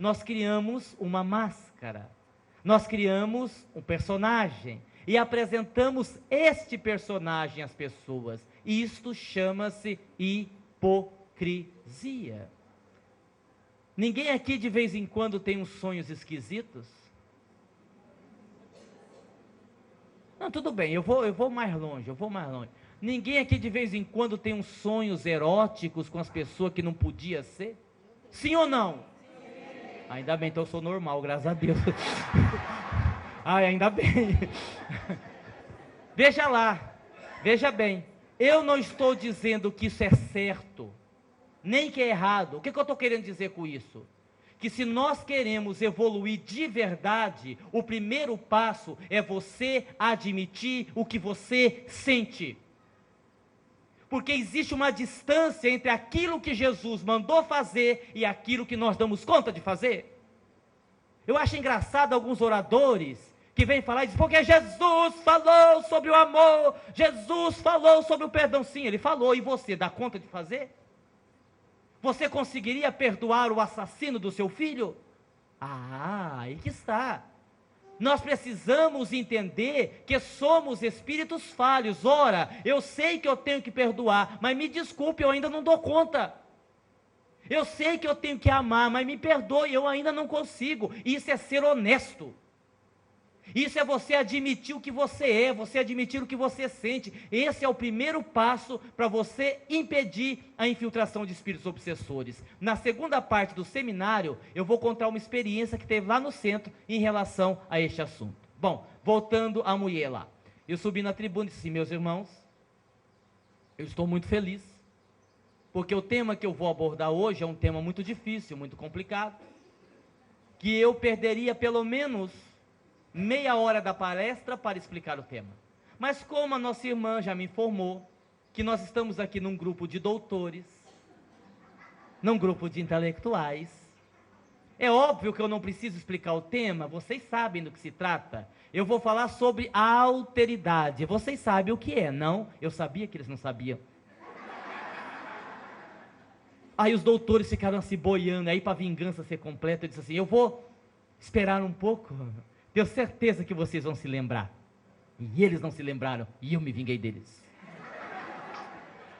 nós criamos uma máscara, nós criamos um personagem e apresentamos este personagem às pessoas. Isto chama-se hipocrisia. Ninguém aqui de vez em quando tem uns sonhos esquisitos? Não, tudo bem, eu vou mais longe, Ninguém aqui de vez em quando tem uns sonhos eróticos com as pessoas que não podia ser? Sim ou não? Sim. Ainda bem, então eu sou normal, graças a Deus. Ai, ainda bem. Veja lá, veja bem, eu não estou dizendo que isso é certo, nem que é errado. O que eu estou querendo dizer com isso? Que se nós queremos evoluir de verdade, o primeiro passo é você admitir o que você sente. Porque existe uma distância entre aquilo que Jesus mandou fazer e aquilo que nós damos conta de fazer. Eu acho engraçado alguns oradores que vêm falar e dizem, porque Jesus falou sobre o amor, Jesus falou sobre o perdão. Sim, ele falou, e você dá conta de fazer? Você conseguiria perdoar o assassino do seu filho? Ah, aí que está. Nós precisamos entender que somos espíritos falhos. Ora, eu sei que eu tenho que perdoar, mas me desculpe, eu ainda não dou conta. Eu sei que eu tenho que amar, mas me perdoe, eu ainda não consigo. Isso é ser honesto. Isso é você admitir o que você é, você admitir o que você sente. Esse é o primeiro passo para você impedir a infiltração de espíritos obsessores. Na segunda parte do seminário, eu vou contar uma experiência que teve lá no centro em relação a este assunto. Bom, voltando à mulher lá. Eu subi na tribuna e disse, meus irmãos, eu estou muito feliz, porque o tema que eu vou abordar hoje é um tema muito difícil, muito complicado, que eu perderia pelo menos meia hora da palestra para explicar o tema. Mas como a nossa irmã já me informou que nós estamos aqui num grupo de doutores, num grupo de intelectuais, é óbvio que eu não preciso explicar o tema, vocês sabem do que se trata. Eu vou falar sobre a alteridade. Vocês sabem o que é, não? Eu sabia que eles não sabiam. Aí os doutores ficaram assim boiando, aí para a vingança ser completa, eu disse assim, eu vou esperar um pouco. Tenho certeza que vocês vão se lembrar. E eles não se lembraram, e eu me vinguei deles.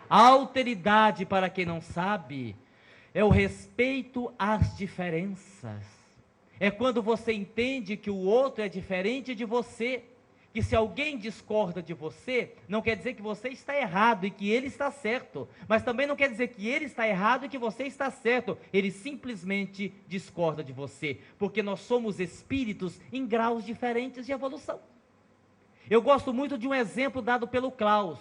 A alteridade, para quem não sabe, é o respeito às diferenças. É quando você entende que o outro é diferente de você. Que se alguém discorda de você, não quer dizer que você está errado e que ele está certo. Mas também não quer dizer que ele está errado e que você está certo. Ele simplesmente discorda de você. Porque nós somos espíritos em graus diferentes de evolução. Eu gosto muito de um exemplo dado pelo Klaus.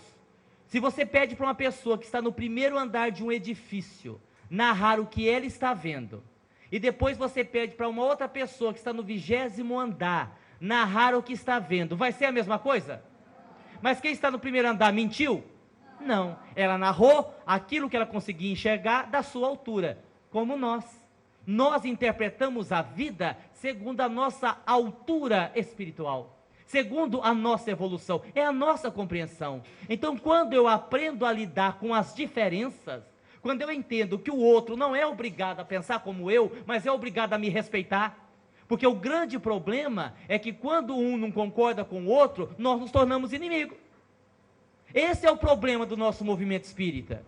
Se você pede para uma pessoa que está no primeiro andar de um edifício narrar o que ela está vendo, e depois você pede para uma outra pessoa que está no 20º andar narrar o que está vendo, vai ser a mesma coisa? Mas quem está no primeiro andar mentiu? Não, ela narrou aquilo que ela conseguia enxergar da sua altura, como nós. Nós interpretamos a vida segundo a nossa altura espiritual, segundo a nossa evolução, é a nossa compreensão. Então, quando eu aprendo a lidar com as diferenças, quando eu entendo que o outro não é obrigado a pensar como eu, mas é obrigado a me respeitar, porque o grande problema é que quando um não concorda com o outro, nós nos tornamos inimigos. Esse é o problema do nosso movimento espírita.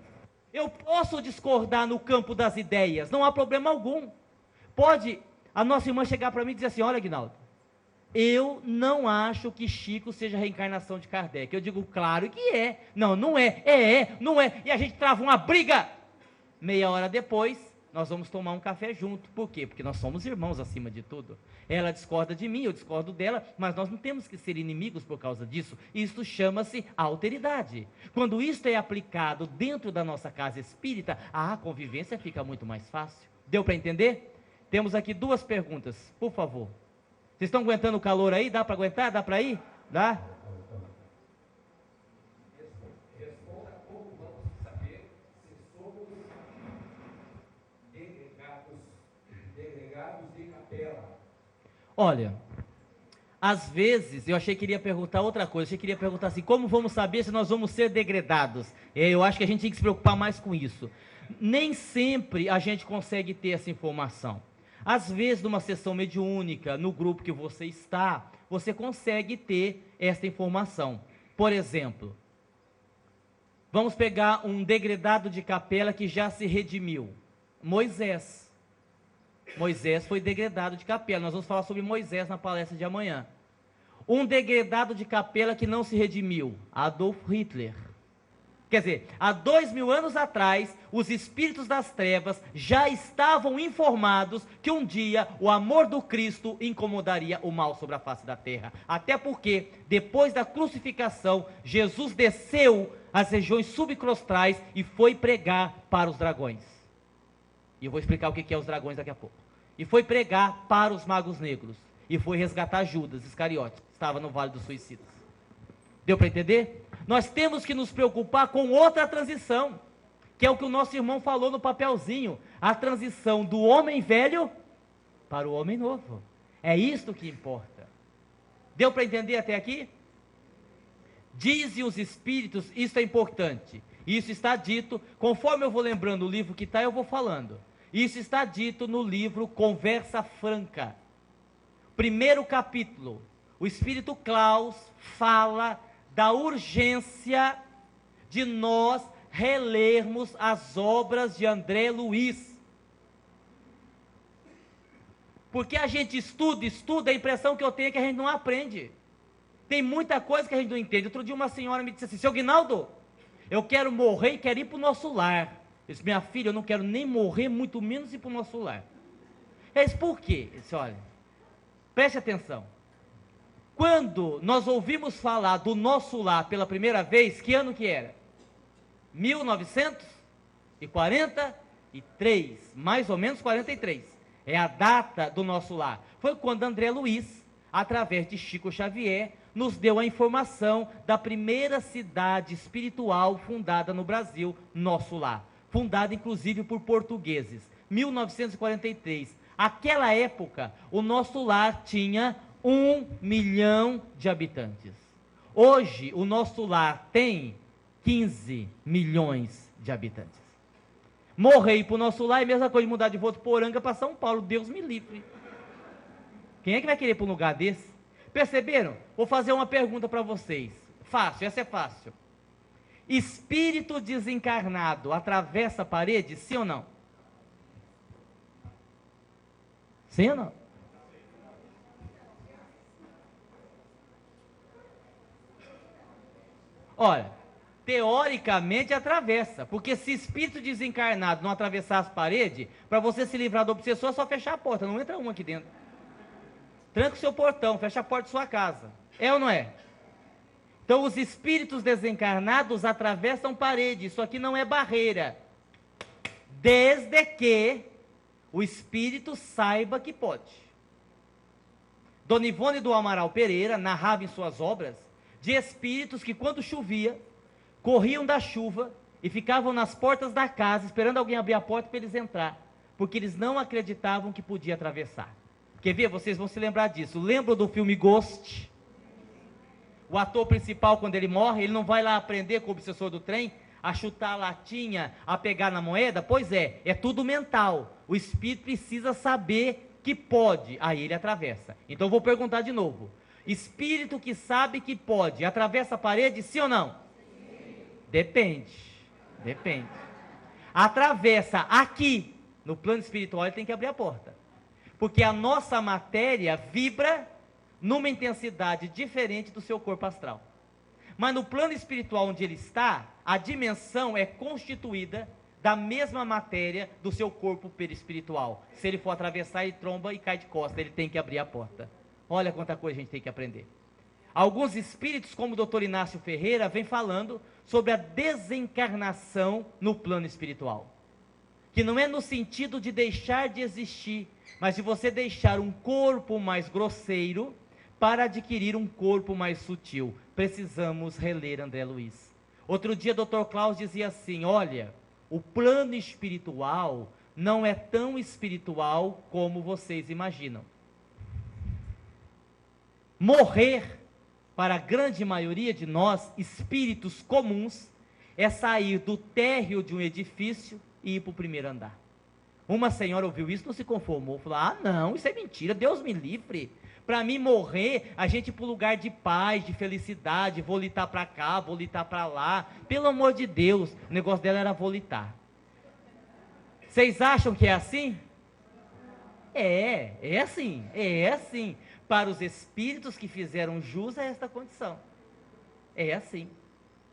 Eu posso discordar no campo das ideias, não há problema algum. Pode a nossa irmã chegar para mim e dizer assim, olha, Aguinaldo, eu não acho que Chico seja a reencarnação de Kardec. Eu digo, claro que é. Não, não é. Não é. E a gente trava uma briga. Meia hora depois, nós vamos tomar um café junto. Por quê? Porque nós somos irmãos acima de tudo. Ela discorda de mim, eu discordo dela, mas nós não temos que ser inimigos por causa disso. Isso chama-se alteridade. Quando isto é aplicado dentro da nossa casa espírita, a convivência fica muito mais fácil. Deu para entender? Temos aqui duas perguntas, por favor. Vocês estão aguentando o calor aí? Dá para aguentar? Dá para ir? Dá? Responda como vamos saber se somos delegados de capela. Olha, às vezes, eu achei que iria perguntar outra coisa, achei que iria perguntar assim, como vamos saber se nós vamos ser degradados? Eu acho que a gente tem que se preocupar mais com isso. Nem sempre a gente consegue ter essa informação. Às vezes, numa sessão mediúnica, no grupo que você está, você consegue ter esta informação. Por exemplo, vamos pegar um degredado de capela que já se redimiu. Moisés. Moisés foi degredado de capela. Nós vamos falar sobre Moisés na palestra de amanhã. Um degredado de capela que não se redimiu. Adolf Hitler. Quer dizer, há 2000 anos atrás, os espíritos das trevas já estavam informados que um dia o amor do Cristo incomodaria o mal sobre a face da terra. Até porque, depois da crucificação, Jesus desceu às regiões subcrostrais e foi pregar para os dragões. E eu vou explicar o que é os dragões daqui a pouco. E foi pregar para os magos negros. E foi resgatar Judas Iscariote, que estava no Vale dos Suicidas. Deu para entender? Nós temos que nos preocupar com outra transição, que é o que o nosso irmão falou no papelzinho, a transição do homem velho para o homem novo. É isto que importa. Deu para entender até aqui? Dizem os espíritos, isso é importante, isso está dito, conforme eu vou lembrando o livro que está, eu vou falando. Isso está dito no livro Conversa Franca. Primeiro capítulo, o Espírito Klaus fala da urgência de nós relermos as obras de André Luiz. Porque a gente estuda, a impressão que eu tenho é que a gente não aprende. Tem muita coisa que a gente não entende. Outro dia uma senhora me disse assim: seu Guinaldo, eu quero morrer e quero ir para o nosso lar. Eu disse: minha filha, eu não quero nem morrer, muito menos ir para o nosso lar. Eu disse: por quê? Eu disse: olha, preste atenção. Quando nós ouvimos falar do nosso lar pela primeira vez, que ano que era? 1943, mais ou menos 43. É a data do nosso lar. Foi quando André Luiz, através de Chico Xavier, nos deu a informação da primeira cidade espiritual fundada no Brasil, Nosso Lar. Fundada inclusive por portugueses. 1943. Aquela época, o Nosso Lar tinha 1 milhão de habitantes. Hoje, o Nosso Lar tem 15 milhões de habitantes. Morrer e ir para o Nosso Lar é a mesma coisa de mudar de Votuporanga para São Paulo. Deus me livre. Quem é que vai querer ir para um lugar desse? Perceberam? Vou fazer uma pergunta para vocês. Fácil, essa é fácil. Espírito desencarnado atravessa a parede, sim ou não? Sim ou não? Olha, teoricamente atravessa, porque se espírito desencarnado não atravessar as paredes, para você se livrar do obsessor é só fechar a porta, não entra um aqui dentro. Tranca o seu portão, fecha a porta de sua casa. É ou não é? Então os espíritos desencarnados atravessam paredes, isso aqui não é barreira. Desde que o espírito saiba que pode. Dona Ivone do Amaral Pereira narrava em suas obras de espíritos que quando chovia, corriam da chuva e ficavam nas portas da casa, esperando alguém abrir a porta para eles entrar, porque eles não acreditavam que podia atravessar. Quer ver? Vocês vão se lembrar disso. Lembram do filme Ghost? O ator principal, quando ele morre, ele não vai lá aprender com o obsessor do trem, a chutar a latinha, a pegar na moeda? Pois é tudo mental. O espírito precisa saber que pode, aí ele atravessa. Então eu vou perguntar de novo. Espírito que sabe que pode, atravessa a parede, sim ou não? Sim. Depende. Atravessa aqui, no plano espiritual, ele tem que abrir a porta. Porque a nossa matéria vibra numa intensidade diferente do seu corpo astral. Mas no plano espiritual onde ele está, a dimensão é constituída da mesma matéria do seu corpo perispiritual. Se ele for atravessar, ele tromba e cai de costas, ele tem que abrir a porta. Olha quanta coisa a gente tem que aprender. Alguns espíritos, como o Dr. Inácio Ferreira, vem falando sobre a desencarnação no plano espiritual. Que não é no sentido de deixar de existir, mas de você deixar um corpo mais grosseiro para adquirir um corpo mais sutil. Precisamos reler André Luiz. Outro dia, Dr. Klaus dizia assim: olha, o plano espiritual não é tão espiritual como vocês imaginam. Morrer, para a grande maioria de nós, espíritos comuns, é sair do térreo de um edifício e ir para o primeiro andar. Uma senhora ouviu isso, não se conformou, falou, ah não, isso é mentira, Deus me livre. Para mim morrer, a gente ir para um lugar de paz, de felicidade, volitar para cá, volitar para lá. Pelo amor de Deus, o negócio dela era volitar. Vocês acham que é assim? É assim, é assim. Para os espíritos que fizeram jus a esta condição. É assim.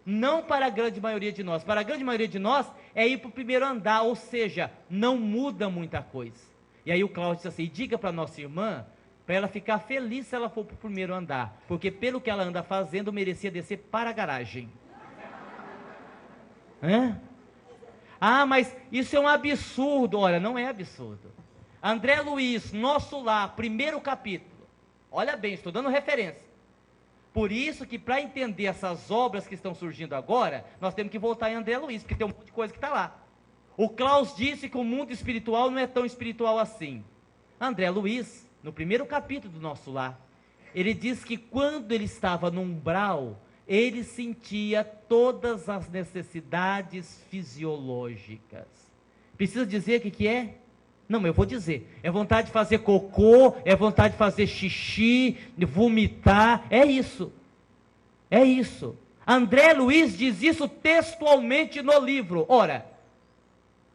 Não para a grande maioria de nós. Para a grande maioria de nós, é ir para o primeiro andar, ou seja, não muda muita coisa. E aí o Cláudio disse assim, diga para nossa irmã, para ela ficar feliz se ela for para o primeiro andar, porque pelo que ela anda fazendo, merecia descer para a garagem. Ah, mas isso é um absurdo. Olha, não é absurdo. André Luiz, Nosso Lar, primeiro capítulo. Olha bem, estou dando referência. Por isso que para entender essas obras que estão surgindo agora, nós temos que voltar em André Luiz, porque tem um monte de coisa que está lá. O Klaus disse que o mundo espiritual não é tão espiritual assim. André Luiz, no primeiro capítulo do Nosso Lar, ele diz que quando ele estava no umbral, ele sentia todas as necessidades fisiológicas. Precisa dizer o que é? Não, eu vou dizer. É vontade de fazer cocô, é vontade de fazer xixi, de vomitar, é isso. É isso. André Luiz diz isso textualmente no livro. Ora,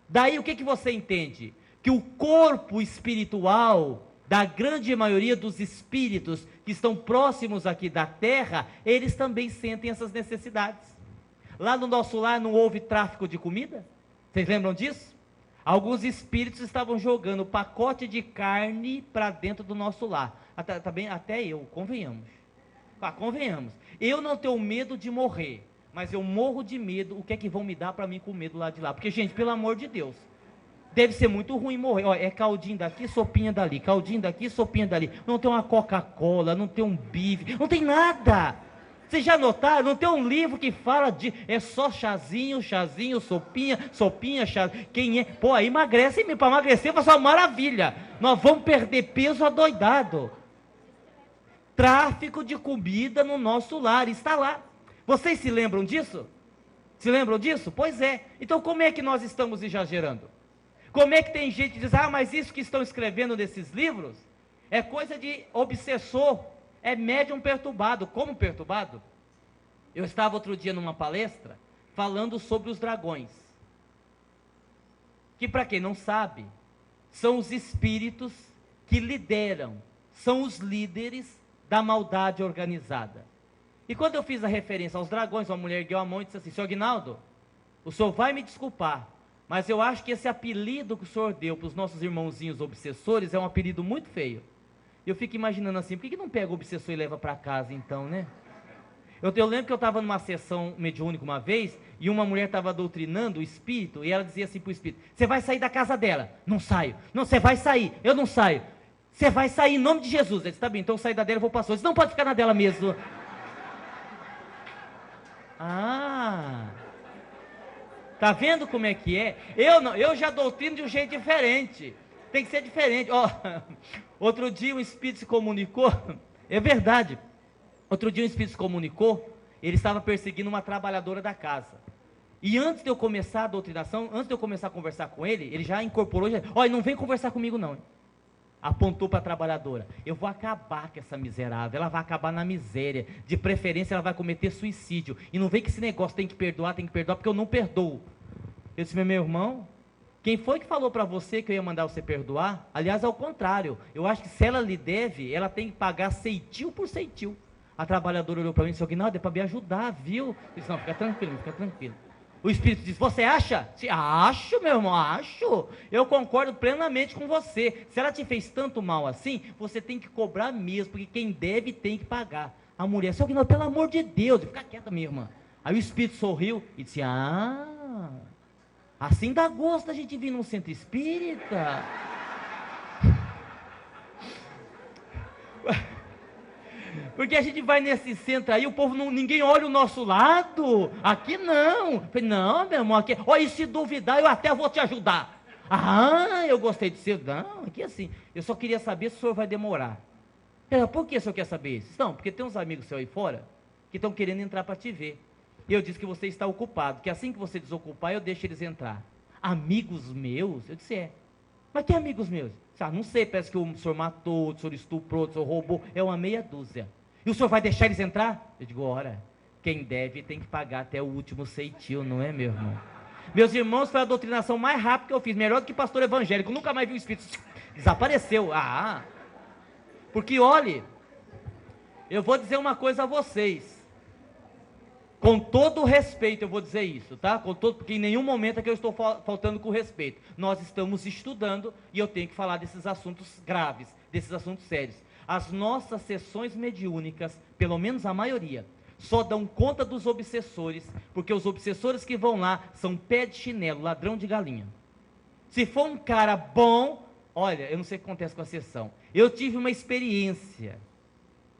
daí o que você entende? Que o corpo espiritual da grande maioria dos espíritos que estão próximos aqui da terra, eles também sentem essas necessidades. Lá no Nosso Lar não houve tráfico de comida? Vocês lembram disso? Alguns espíritos estavam jogando pacote de carne para dentro do Nosso Lar. Até eu, convenhamos. Convenhamos. Eu não tenho medo de morrer, mas eu morro de medo. O que é que vão me dar para mim com medo lá de lá? Porque, gente, pelo amor de Deus, deve ser muito ruim morrer. Ó, é caldinho daqui, sopinha dali. Caldinho daqui, sopinha dali. Não tem uma Coca-Cola, não tem um bife, não tem nada. Vocês já notaram? Não tem um livro que fala de... É só chazinho, chazinho, sopinha, sopinha, chazinho. Quem é? Pô, aí emagrece mesmo. Para emagrecer vai ser uma maravilha. Nós vamos perder peso adoidado. Tráfico de comida no Nosso Lar. Está lá. Vocês se lembram disso? Se lembram disso? Pois é. Então como é que nós estamos exagerando? Como é que tem gente que diz, ah, mas isso que estão escrevendo nesses livros é coisa de obsessor, é médium perturbado. Como perturbado? Eu estava outro dia numa palestra falando sobre os dragões, que para quem não sabe, são os espíritos que lideram, são os líderes da maldade organizada. E quando eu fiz a referência aos dragões, uma mulher ergueu a mão e disse assim, Sr. Aguinaldo, o senhor vai me desculpar, mas eu acho que esse apelido que o senhor deu para os nossos irmãozinhos obsessores é um apelido muito feio. Eu fico imaginando assim, por que não pega o obsessor e leva para casa então, né? Eu lembro que eu estava numa sessão mediúnica uma vez, e uma mulher estava doutrinando o espírito, e ela dizia assim para o espírito, você vai sair da casa dela? Não saio. Não, você vai sair. Eu não saio. Você vai sair em nome de Jesus. Ele disse, tá bem, então eu saio da dela e vou para a sua. Ele disse, não pode ficar na dela mesmo. Ah... Está vendo como é que é? Eu já doutrino de um jeito diferente. Tem que ser diferente. Outro dia um espírito se comunicou, é verdade. Outro dia um espírito se comunicou, ele estava perseguindo uma trabalhadora da casa. E antes de eu começar a doutrinação, antes de eu começar a conversar com ele, ele já incorporou, olha, não vem conversar comigo não. Apontou para a trabalhadora, eu vou acabar com essa miserável, ela vai acabar na miséria, de preferência ela vai cometer suicídio, e não vem que esse negócio tem que perdoar, porque eu não perdoo. Eu disse, meu irmão, quem foi que falou para você que eu ia mandar você perdoar? Aliás, ao contrário, eu acho que se ela lhe deve, ela tem que pagar ceitil por ceitil. A trabalhadora olhou para mim e disse, Aguinaldo, é para me ajudar, viu? Eu disse, não, fica tranquilo, fica tranquilo. O espírito disse, você acha? Acho, meu irmão, acho. Eu concordo plenamente com você. Se ela te fez tanto mal assim, você tem que cobrar mesmo, porque quem deve tem que pagar. A mulher disse, Aguinaldo, pelo amor de Deus, fica quieta, minha irmã. Aí o espírito sorriu e disse, assim dá gosto da gente vir num centro espírita. Porque a gente vai nesse centro aí, o povo ninguém olha o nosso lado. Aqui não. Falei, não, meu irmão, aqui. Olha, e se duvidar, eu até vou te ajudar. Ah, eu gostei de ser. Não, aqui assim. Eu só queria saber se o senhor vai demorar. Por que o senhor quer saber isso? Não, porque tem uns amigos seus aí fora que estão querendo entrar para te ver. E eu disse que você está ocupado, que assim que você desocupar, eu deixo eles entrar. Amigos meus? Eu disse, Mas tem amigos meus. Ah, não sei, parece que o senhor matou, o senhor estuprou, o senhor roubou. É uma meia dúzia. E o senhor vai deixar eles entrar? Eu digo, ora, quem deve tem que pagar até o último ceitil, não é, meu irmão? Meus irmãos, foi a doutrinação mais rápida que eu fiz. Melhor do que pastor evangélico. Nunca mais vi o Espírito. Desapareceu. Porque, olhe, eu vou dizer uma coisa a vocês. Com todo o respeito eu vou dizer isso, tá? Porque em nenhum momento é que eu estou faltando com respeito. Nós estamos estudando e eu tenho que falar desses assuntos graves, desses assuntos sérios. As nossas sessões mediúnicas, pelo menos a maioria, só dão conta dos obsessores, porque os obsessores que vão lá são pé de chinelo, ladrão de galinha. Se for um cara bom, olha, eu não sei o que acontece com a sessão. Eu tive uma experiência.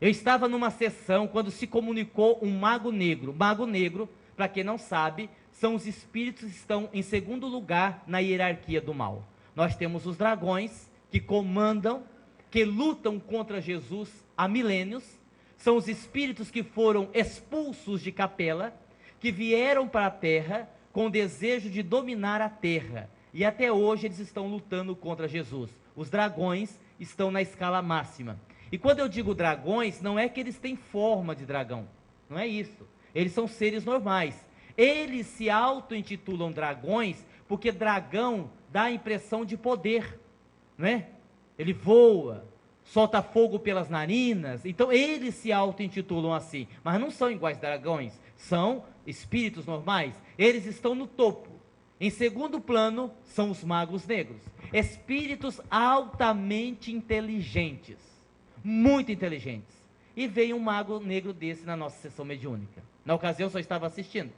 Eu estava numa sessão quando se comunicou um mago negro. Mago negro, para quem não sabe, são os espíritos que estão em segundo lugar na hierarquia do mal. Nós temos os dragões que comandam, que lutam contra Jesus há milênios. São os espíritos que foram expulsos de Capela, que vieram para a Terra com o desejo de dominar a Terra. E até hoje eles estão lutando contra Jesus. Os dragões estão na escala máxima. E quando eu digo dragões, não é que eles têm forma de dragão. Não é isso. Eles são seres normais. Eles se auto-intitulam dragões porque dragão dá a impressão de poder. Não é? Ele voa, solta fogo pelas narinas. Então eles se auto-intitulam assim. Mas não são iguais dragões. São espíritos normais. Eles estão no topo. Em segundo plano, são os magos negros. Espíritos altamente inteligentes. Muito inteligentes. E veio um mago negro desse na nossa sessão mediúnica. Na ocasião eu só estava assistindo.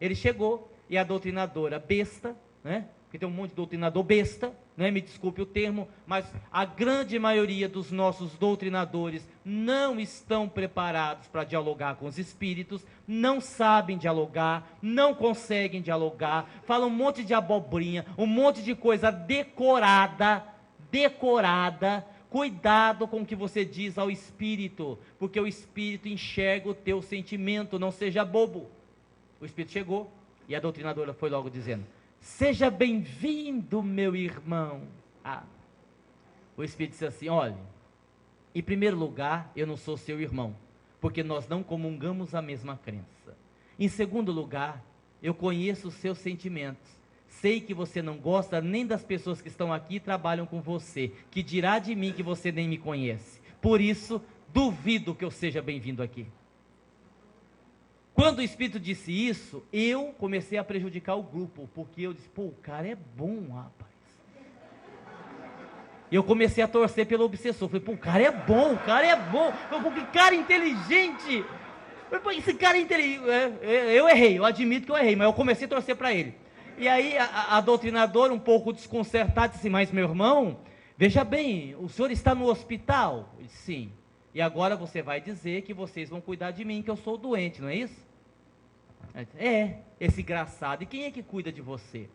Ele chegou e a doutrinadora besta, né? Porque tem um monte de doutrinador besta, né? Me desculpe o termo, mas a grande maioria dos nossos doutrinadores não estão preparados para dialogar com os espíritos, não sabem dialogar, não conseguem dialogar, falam um monte de abobrinha, um monte de coisa decorada. Cuidado com o que você diz ao espírito, porque o espírito enxerga o teu sentimento, não seja bobo. O espírito chegou e a doutrinadora foi logo dizendo: seja bem-vindo, meu irmão. O espírito disse assim: olha, em primeiro lugar, eu não sou seu irmão, porque nós não comungamos a mesma crença. Em segundo lugar, eu conheço os seus sentimentos. Sei que você não gosta nem das pessoas que estão aqui e trabalham com você, que dirá de mim que você nem me conhece. Por isso, duvido que eu seja bem-vindo aqui. Quando o Espírito disse isso, eu comecei a prejudicar o grupo, porque eu disse, o cara é bom, rapaz. Eu comecei a torcer pelo obsessor. Falei, o cara é bom. Que cara inteligente. Esse cara é inteligente. Eu errei, eu admito que eu errei, mas eu comecei a torcer para ele. E aí a doutrinadora, um pouco desconcertada, disse, mas meu irmão, veja bem, o senhor está no hospital? Eu disse, sim. E agora você vai dizer que vocês vão cuidar de mim, que eu sou doente, não é isso? Esse engraçado. E quem é que cuida de você?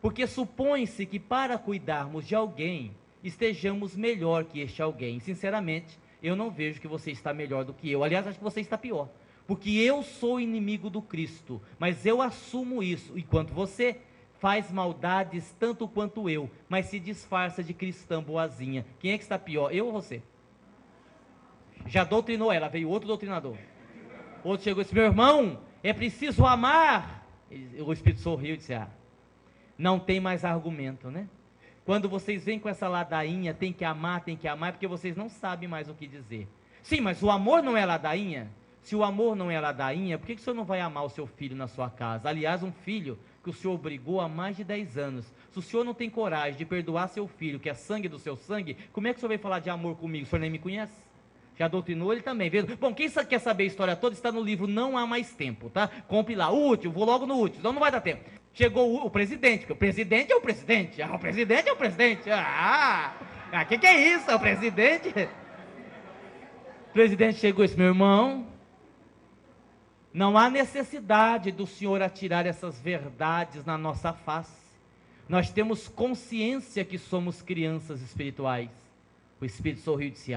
Porque supõe-se que para cuidarmos de alguém, estejamos melhor que este alguém. Sinceramente, eu não vejo que você está melhor do que eu. Aliás, acho que você está pior. Porque eu sou inimigo do Cristo, mas eu assumo isso, enquanto você faz maldades tanto quanto eu, mas se disfarça de cristã boazinha. Quem é que está pior, eu ou você? Já doutrinou ela, veio outro doutrinador. Outro chegou e disse, meu irmão, é preciso amar. O Espírito sorriu e disse, não tem mais argumento, né? Quando vocês vêm com essa ladainha, tem que amar, é porque vocês não sabem mais o que dizer. Sim, mas o amor não é ladainha? Se o amor não é ladainha, por que o senhor não vai amar o seu filho na sua casa? Aliás, um filho que o senhor obrigou há mais de 10 anos. Se o senhor não tem coragem de perdoar seu filho, que é sangue do seu sangue, como é que o senhor vai falar de amor comigo? O senhor nem me conhece? Já doutrinou ele também. Bom, quem quer saber a história toda, está no livro Não Há Mais Tempo, tá? Compre lá. O útil, vou logo no útil, senão não vai dar tempo. Chegou o presidente, porque o presidente é o presidente. O presidente é o presidente. Que é isso? É o presidente? O presidente chegou e disse, meu irmão, não há necessidade do senhor atirar essas verdades na nossa face. Nós temos consciência que somos crianças espirituais. O Espírito sorriu e disse,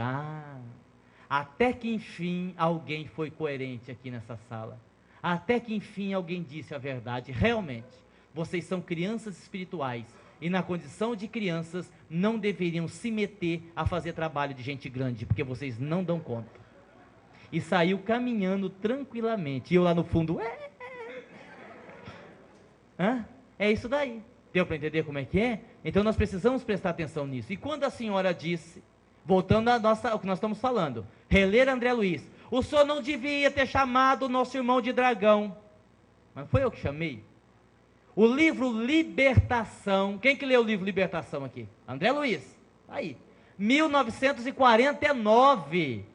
até que enfim alguém foi coerente aqui nessa sala. Até que enfim alguém disse a verdade. Realmente, vocês são crianças espirituais. e na condição de crianças não deveriam se meter a fazer trabalho de gente grande, porque vocês não dão conta. E saiu caminhando tranquilamente. E eu lá no fundo, é isso daí. Deu para entender como é que é? Então nós precisamos prestar atenção nisso. E quando a senhora disse, voltando ao que nós estamos falando, reler André Luiz, o senhor não devia ter chamado o nosso irmão de dragão. Mas foi eu que chamei. O livro Libertação, quem que leu o livro Libertação aqui? André Luiz, aí, 1949,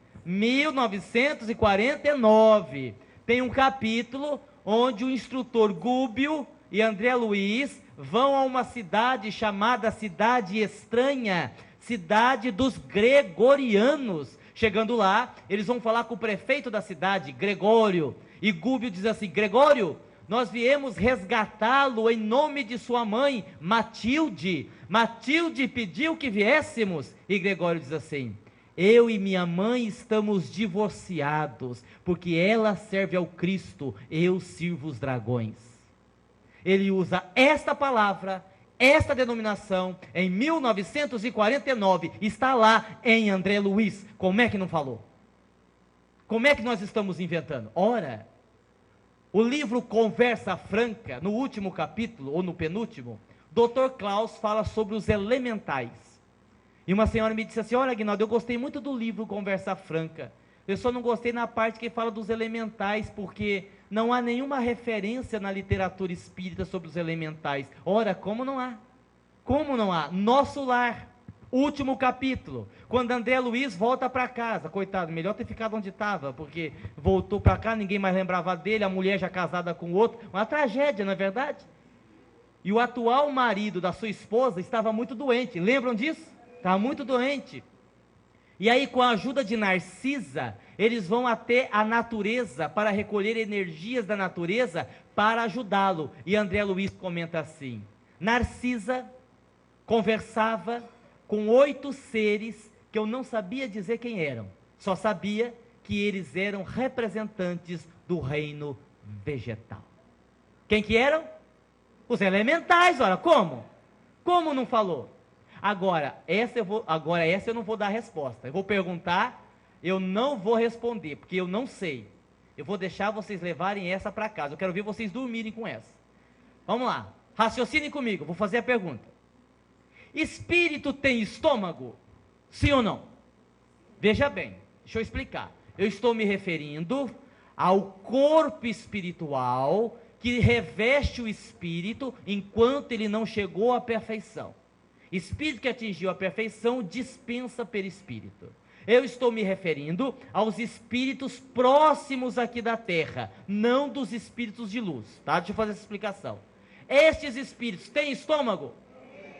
tem um capítulo onde o instrutor Gúbio e André Luiz vão a uma cidade chamada Cidade Estranha, cidade dos Gregorianos. Chegando lá, eles vão falar com o prefeito da cidade, Gregório, e Gúbio diz assim: Gregório, nós viemos resgatá-lo em nome de sua mãe, Matilde. Matilde pediu que viéssemos. E Gregório diz assim: eu e minha mãe estamos divorciados, porque ela serve ao Cristo, eu sirvo os dragões. Ele usa esta palavra, esta denominação, em 1949, está lá em André Luiz. Como é que não falou? Como é que nós estamos inventando? Ora, o livro Conversa Franca, no último capítulo, ou no penúltimo, Dr. Klaus fala sobre os elementais. E uma senhora me disse assim: olha, Aguinaldo, eu gostei muito do livro Conversa Franca, eu só não gostei na parte que fala dos elementais, porque não há nenhuma referência na literatura espírita sobre os elementais. Ora, como não há? Como não há? Nosso Lar, último capítulo, quando André Luiz volta para casa, coitado, melhor ter ficado onde estava, porque voltou para cá, ninguém mais lembrava dele, a mulher já casada com outro, uma tragédia, não é verdade? E o atual marido da sua esposa estava muito doente, lembram disso? Estava muito doente. E aí, com a ajuda de Narcisa, eles vão até a natureza para recolher energias da natureza para ajudá-lo. E André Luiz comenta assim: Narcisa conversava com 8 seres que eu não sabia dizer quem eram, só sabia que eles eram representantes do reino vegetal. Quem que eram? Os elementais. Ora, como? Como não falou? Agora essa eu não vou dar resposta. Eu vou perguntar, eu não vou responder, porque eu não sei. Eu vou deixar vocês levarem essa para casa. Eu quero ver vocês dormirem com essa. Vamos lá, raciocinem comigo, vou fazer a pergunta. Espírito tem estômago? Sim ou não? Veja bem, deixa eu explicar. Eu estou me referindo ao corpo espiritual que reveste o espírito enquanto ele não chegou à perfeição. Espírito que atingiu a perfeição dispensa perispírito. Eu estou me referindo aos espíritos próximos aqui da terra, não dos espíritos de luz, tá? Deixa eu fazer essa explicação. Estes espíritos têm estômago?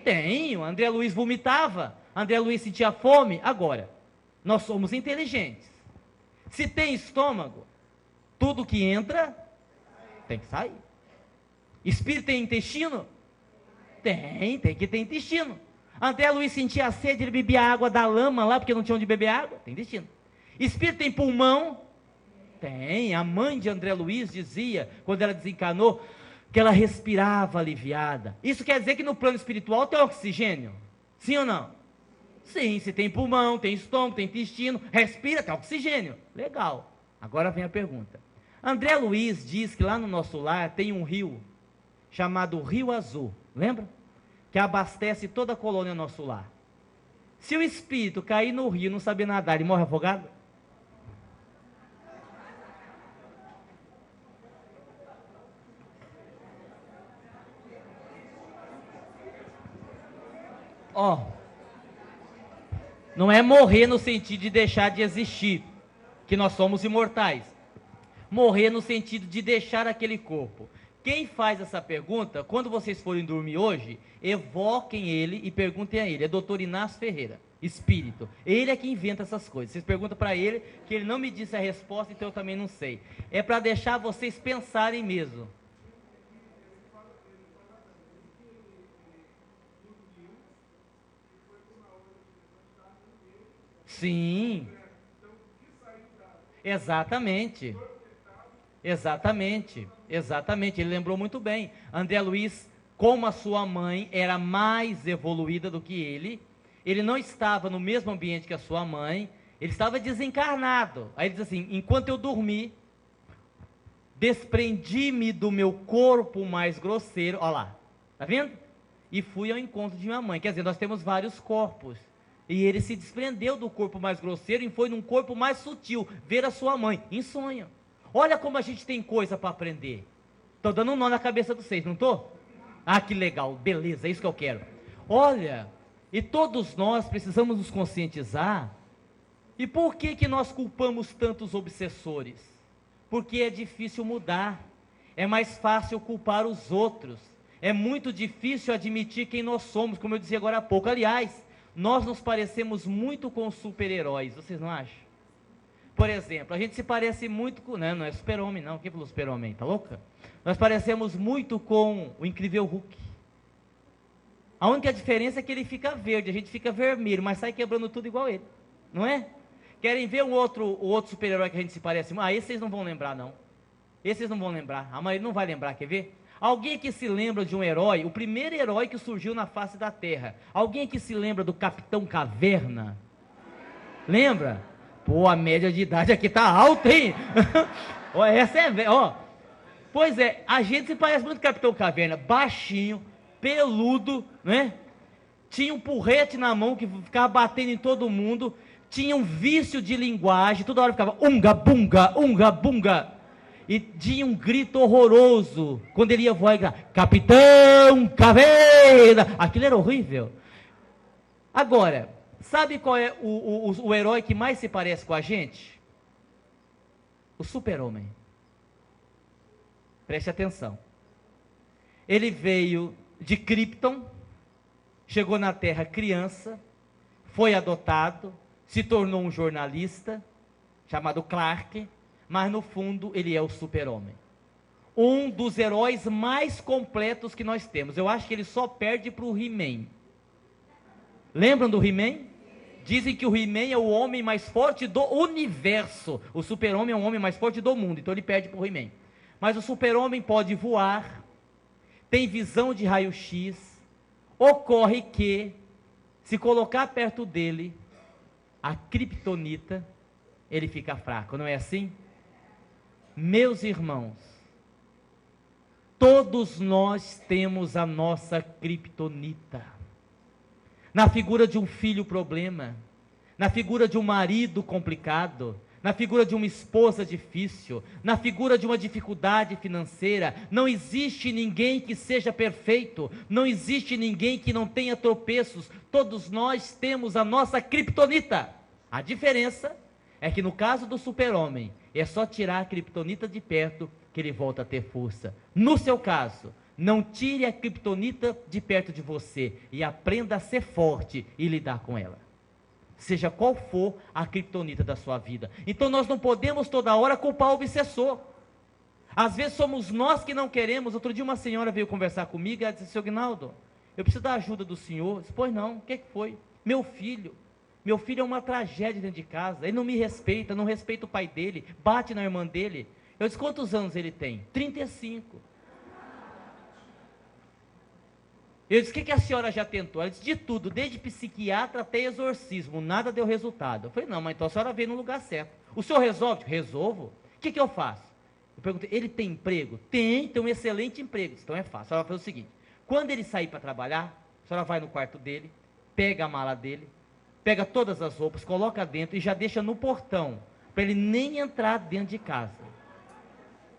Tem. André Luiz vomitava, André Luiz sentia fome. Agora, nós somos inteligentes. Se tem estômago, tudo que entra tem que sair. Espírito tem intestino? Tem que ter intestino. André Luiz sentia sede, ele bebia água da lama lá, porque não tinha onde beber água, tem intestino. Espírito tem pulmão? Tem. A mãe de André Luiz dizia, quando ela desencanou, que ela respirava aliviada. Isso quer dizer que no plano espiritual tem oxigênio? Sim ou não? Sim, se tem pulmão, tem estômago, tem intestino, respira, tem oxigênio. Legal. Agora vem a pergunta. André Luiz diz que lá no nosso lar tem um rio chamado Rio Azul, lembra? Que abastece toda a colônia nosso lar. Se o espírito cair no rio e não saber nadar, ele morre afogado? Ó, não é morrer no sentido de deixar de existir, que nós somos imortais. Morrer no sentido de deixar aquele corpo. Quem faz essa pergunta, quando vocês forem dormir hoje, evoquem ele e perguntem a ele. É Dr. Inácio Ferreira, espírito. Ele é que inventa essas coisas. Vocês perguntam para ele, que ele não me disse a resposta, então eu também não sei. É para deixar vocês pensarem mesmo. Sim. Exatamente. Exatamente. Ele lembrou muito bem. André Luiz como a sua mãe era mais evoluída do que ele não estava no mesmo ambiente que a sua mãe, ele estava desencarnado. Aí ele diz assim: enquanto eu dormi, desprendi-me do meu corpo mais grosseiro, olha lá, tá vendo? E fui ao encontro de minha mãe. Quer dizer, nós temos vários corpos, e ele se desprendeu do corpo mais grosseiro e foi num corpo mais sutil, ver a sua mãe, em sonho. Olha como a gente tem coisa para aprender. Estou dando um nó na cabeça de vocês, não estou? Ah, que legal, beleza, é isso que eu quero. Olha, e todos nós precisamos nos conscientizar. E por que nós culpamos tantos obsessores? Porque é difícil mudar, é mais fácil culpar os outros, é muito difícil admitir quem nós somos, como eu dizia agora há pouco. Aliás, nós nos parecemos muito com os super-heróis, vocês não acham? Por exemplo, a gente se parece muito com, não é super-homem não, quem falou super-homem, tá louca? Nós parecemos muito com o incrível Hulk. A única diferença é que ele fica verde, a gente fica vermelho, mas sai quebrando tudo igual ele, não é? Querem ver o outro super-herói que a gente se parece? Ah, esse vocês não vão lembrar não. Esse vocês não vão lembrar, a maioria não vai lembrar, quer ver? Alguém que se lembra de um herói, o primeiro herói que surgiu na face da terra. Alguém que se lembra do Capitão Caverna? Lembra? Pô, a média de idade aqui tá alta, hein? Ó, essa é velha, ó. Pois é, a gente se parece muito com o Capitão Caverna, baixinho, peludo, né? Tinha um porrete na mão que ficava batendo em todo mundo, tinha um vício de linguagem, toda hora ficava unga, bunga, unga, bunga. E tinha um grito horroroso, quando ele ia voar, ele gritava, Capitão Caveira, aquilo era horrível. Agora, sabe qual é o herói que mais se parece com a gente? O super-homem. Preste atenção. Ele veio de Krypton, chegou na Terra criança, foi adotado, se tornou um jornalista, chamado Clark, mas no fundo ele é o super-homem. Um dos heróis mais completos que nós temos. Eu acho que ele só perde para o He-Man. Lembram do He-Man? Dizem que o He-Man é o homem mais forte do universo. O super-homem é o homem mais forte do mundo, então ele perde para o He-Man. Mas o super-homem pode voar, tem visão de raio-x. Ocorre que, se colocar perto dele, a kryptonita, ele fica fraco, não é assim? Meus irmãos, todos nós temos a nossa kryptonita. Na figura de um filho problema, na figura de um marido complicado, na figura de uma esposa difícil, na figura de uma dificuldade financeira. Não existe ninguém que seja perfeito, não existe ninguém que não tenha tropeços. Todos nós temos a nossa kryptonita. A diferença é que no caso do super-homem, é só tirar a kryptonita de perto que ele volta a ter força. No seu caso, não tire a kryptonita de perto de você e aprenda a ser forte e lidar com ela. Seja qual for a kryptonita da sua vida. Então nós não podemos toda hora culpar o obsessor. Às vezes somos nós que não queremos. Outro dia uma senhora veio conversar comigo e ela disse, seu Guinaldo, eu preciso da ajuda do senhor. Eu disse, pois não, o que foi? Meu filho é uma tragédia dentro de casa, ele não me respeita, não respeita o pai dele, bate na irmã dele. Eu disse, quantos anos ele tem? 35. Eu disse, o que a senhora já tentou? Ela disse, de tudo, desde psiquiatra até exorcismo, nada deu resultado. Eu falei, não, mas então a senhora veio no lugar certo. O senhor resolve? Resolvo. O que eu faço? Eu perguntei, ele tem emprego? Tem um excelente emprego. Então é fácil. A senhora vai fazer o seguinte, quando ele sair para trabalhar, a senhora vai no quarto dele, pega a mala dele, pega todas as roupas, coloca dentro e já deixa no portão, para ele nem entrar dentro de casa.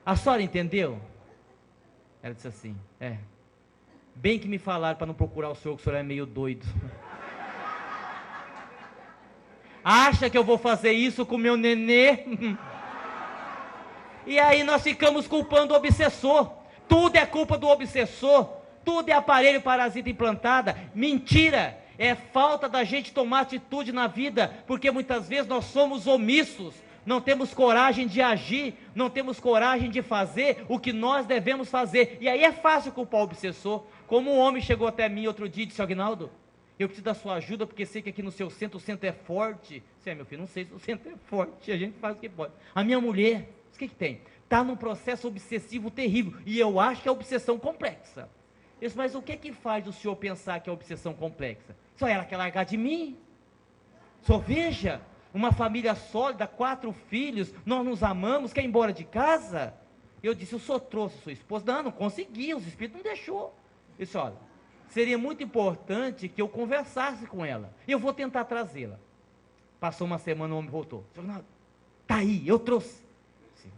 A senhora entendeu? Ela disse assim, bem que me falaram para não procurar o senhor, que o senhor é meio doido. Acha que eu vou fazer isso com o meu nenê? E aí nós ficamos culpando o obsessor. Tudo é culpa do obsessor. Tudo é aparelho parasita implantada. Mentira! É falta da gente tomar atitude na vida, porque muitas vezes nós somos omissos, não temos coragem de agir, não temos coragem de fazer o que nós devemos fazer. E aí é fácil culpar o obsessor. Como um homem chegou até mim outro dia e disse, Aguinaldo, eu preciso da sua ajuda, porque sei que aqui no seu centro o centro é forte. Você, meu filho, não sei se o centro é forte, a gente faz o que pode. A minha mulher, o que tem? Está num processo obsessivo terrível, e eu acho que é obsessão complexa. Eu disse, mas o que é que faz o senhor pensar que é obsessão complexa? Só ela quer largar de mim. Só veja, uma família sólida, 4 filhos, nós nos amamos, quer ir embora de casa? Eu disse, o senhor trouxe sua esposa? Não, não consegui, os espíritos não deixou. Eu disse, olha, seria muito importante que eu conversasse com ela. Eu vou tentar trazê-la. Passou uma semana, o homem voltou. Falei, tá aí, eu trouxe. Disse,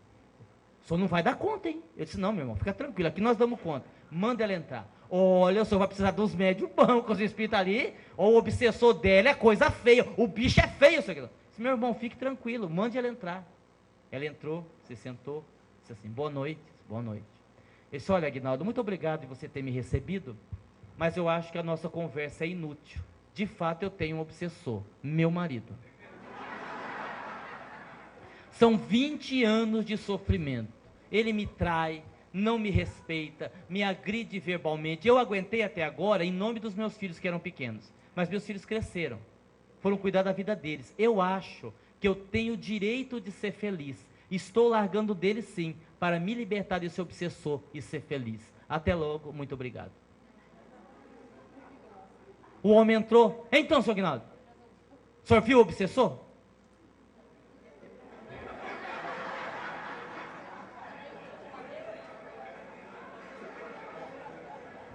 o senhor não vai dar conta, hein? Eu disse, não, meu irmão, fica tranquilo, aqui nós damos conta. Manda ela entrar. Olha, o senhor vai precisar dos médios bons, com os espíritos ali, ou o obsessor dela é coisa feia, o bicho é feio. Isso aqui. Disse, meu irmão, fique tranquilo, mande ela entrar. Ela entrou, se sentou, disse assim, boa noite, boa noite. Eu disse, olha, Aguinaldo, muito obrigado por você ter me recebido, mas eu acho que a nossa conversa é inútil. De fato, eu tenho um obsessor, meu marido. São 20 anos de sofrimento. Ele me trai, não me respeita, me agride verbalmente. Eu aguentei até agora em nome dos meus filhos que eram pequenos. Mas meus filhos cresceram, foram cuidar da vida deles. Eu acho que eu tenho o direito de ser feliz. Estou largando dele sim, para me libertar desse obsessor e ser feliz. Até logo, muito obrigado. O homem entrou. Então, senhor Aguinaldo, o senhor viu o obsessor?